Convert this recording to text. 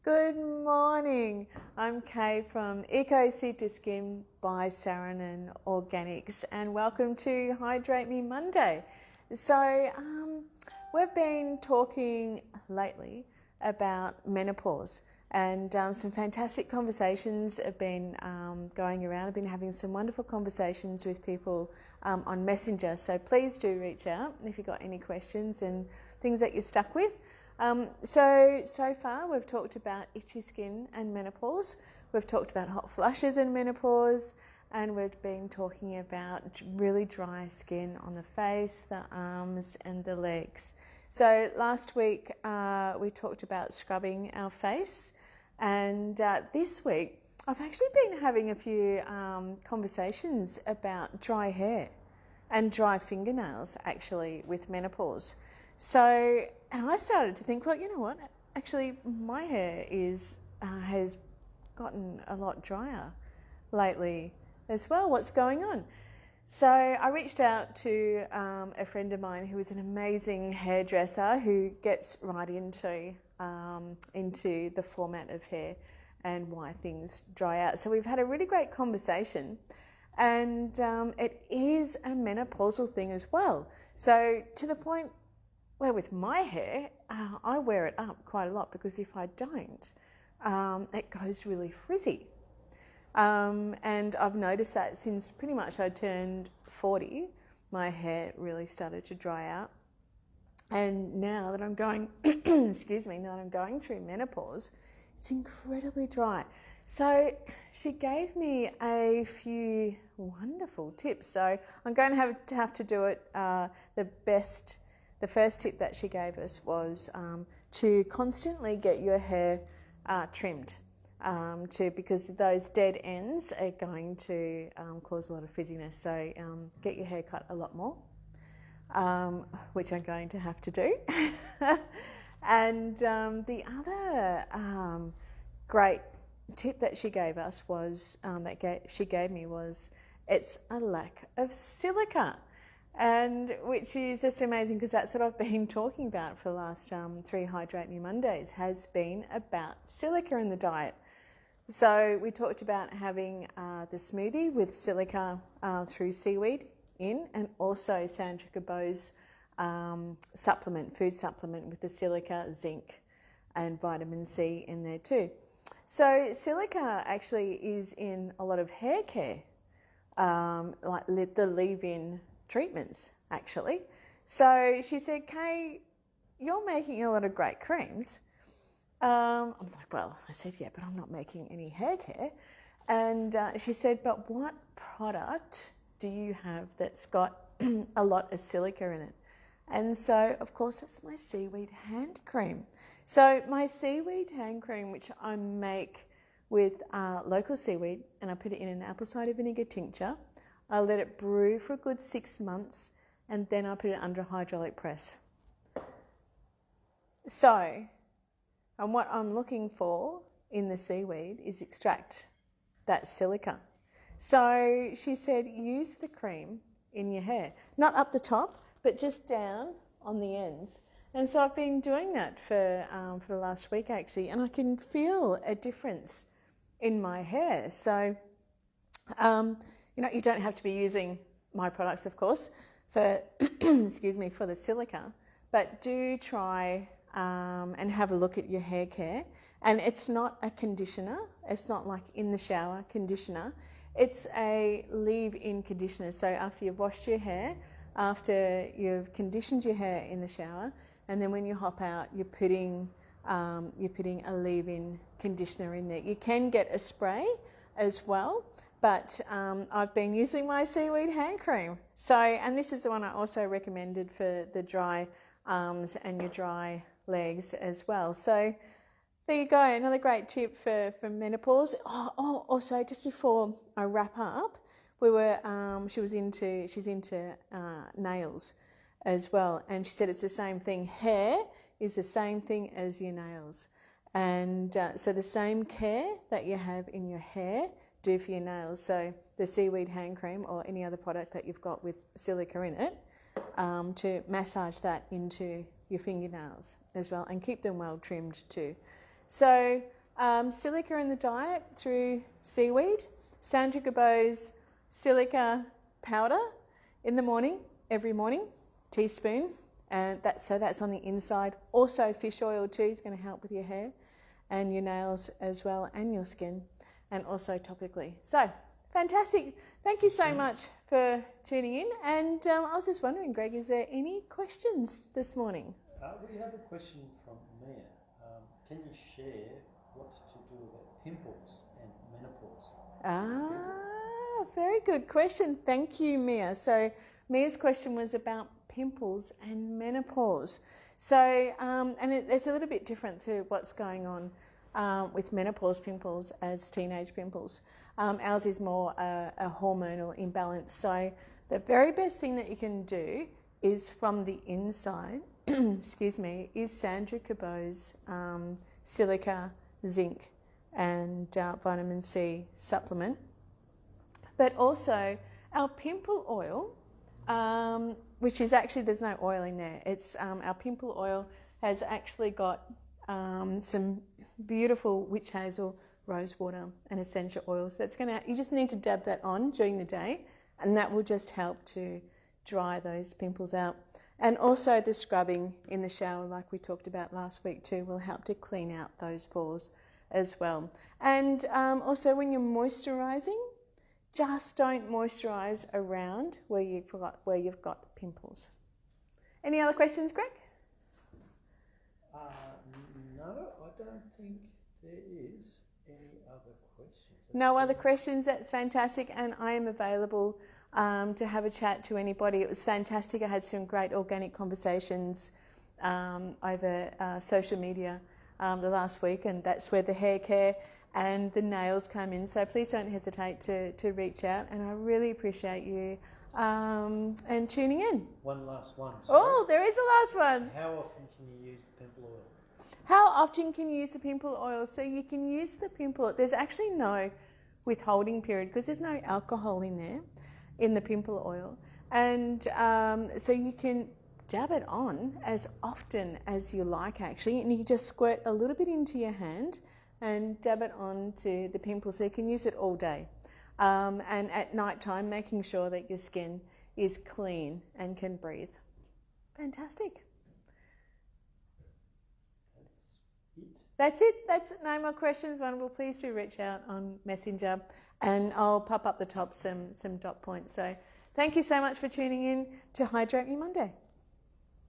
Good morning. I'm Kay from Eco Cita Skin by Saarinen Organics, and welcome to Hydrate Me Monday. We've been talking lately about menopause, and some fantastic conversations have been going around. I've been having some wonderful conversations with people on Messenger, so please do reach out if you've got any questions and things that you're stuck with. So far we've talked about itchy skin and menopause, we've talked about hot flushes and menopause, and we've been talking about really dry skin on the face, the arms and the legs. So last week we talked about scrubbing our face, and this week I've actually been having a few conversations about dry hair and dry fingernails actually with menopause. So, and I started to think, well, you know what? Actually, my hair has gotten a lot drier lately as well. What's going on? So I reached out to a friend of mine who is an amazing hairdresser who gets right into the format of hair and why things dry out. So we've had a really great conversation, and it is a menopausal thing as well. So to the point where with my hair, I wear it up quite a lot, because if I don't, it goes really frizzy. And I've noticed that since pretty much I turned 40, my hair really started to dry out. And now that I'm going, excuse me, now that I'm going through menopause, it's incredibly dry. So she gave me a few wonderful tips. So I'm going to have to do it The first tip that she gave us was to constantly get your hair trimmed, because those dead ends are going to cause a lot of frizziness. So get your hair cut a lot more, which I'm going to have to do. And the other great tip that she gave us was, she gave me was, it's a lack of silica. And which is just amazing, because that's what I've been talking about for the last 3 Hydrate Me Mondays, has been about silica in the diet. So we talked about having the smoothie with silica through seaweed in, and also Sandra Cabot's food supplement with the silica, zinc and vitamin C in there too. So silica actually is in a lot of hair care, like the leave-in treatments actually. So she said, Kay, you're making a lot of great creams. I was like, well, I said, yeah, but I'm not making any hair care. And she said, but what product do you have that's got a lot of silica in it? And so, of course, that's my seaweed hand cream. So my seaweed hand cream, which I make with local seaweed, and I put it in an apple cider vinegar tincture. I let it brew for a good 6 months, and then I put it under a hydraulic press. So, and what I'm looking for in the seaweed is extract that silica. So she said, use the cream in your hair, not up the top, but just down on the ends. And so I've been doing that for the last week actually, and I can feel a difference in my hair. So, you don't have to be using my products, of course, for excuse me, for the silica, but do try and have a look at your hair care. And it's not a conditioner. It's not like in the shower conditioner. It's a leave-in conditioner. So after you've washed your hair, after you've conditioned your hair in the shower, and then when you hop out, you're putting a leave-in conditioner in there. You can get a spray as well, but I've been using my seaweed hand cream. So, and this is the one I also recommended for the dry arms and your dry legs as well. So there you go, another great tip for menopause. Also, just before I wrap up, she's into nails as well, and she said it's the same thing. Hair is the same thing as your nails, and so the same care that you have in your hair, do for your nails. So the seaweed hand cream or any other product that you've got with silica in it, to massage that into your fingernails as well, and keep them well trimmed too. So silica in the diet through seaweed, Sandra Gabot's silica powder in the morning, every morning, teaspoon, and that's on the inside. Also fish oil too is going to help with your hair and your nails as well, and your skin, and also topically. So fantastic. Thank you so much for tuning in. And I was just wondering, Greg, is there any questions this morning? We have a question from Mia. Can you share what to do about pimples and menopause? Very good question. Thank you, Mia. So Mia's question was about pimples and menopause. So, and it's a little bit different to what's going on with menopause pimples as teenage pimples. Ours is more a hormonal imbalance. So the very best thing that you can do is from the inside, excuse me, is Sandra Cabot's silica, zinc and vitamin C supplement. But also our pimple oil, which is actually, there's no oil in there. It's our pimple oil has actually got some beautiful witch hazel, rose water and essential oils. That's you just need to dab that on during the day, and that will just help to dry those pimples out. And also the scrubbing in the shower, like we talked about last week too, will help to clean out those pores as well. And also when you're moisturising, just don't moisturise around where you've got pimples. Any other questions, Greg? No, I don't think there is any other questions. No other questions, that's fantastic, and I am available to have a chat to anybody. It was fantastic. I had some great organic conversations over social media the last week, and that's where the hair care and the nails come in. So please don't hesitate to reach out, and I really appreciate you and tuning in. One last one. Oh, there is a last one. How often can you use the pimple oil? How often can you use the pimple oil? So you can use the pimple, there's actually no withholding period because there's no alcohol in there, in the pimple oil. And so you can dab it on as often as you like actually, and you just squirt a little bit into your hand and dab it onto the pimple, so you can use it all day. And at night time, making sure that your skin is clean and can breathe. Fantastic. That's it. That's it. No more questions. Wonderful. Please do reach out on Messenger, and I'll pop up the top some dot points. So thank you so much for tuning in to Hydrate Me Monday.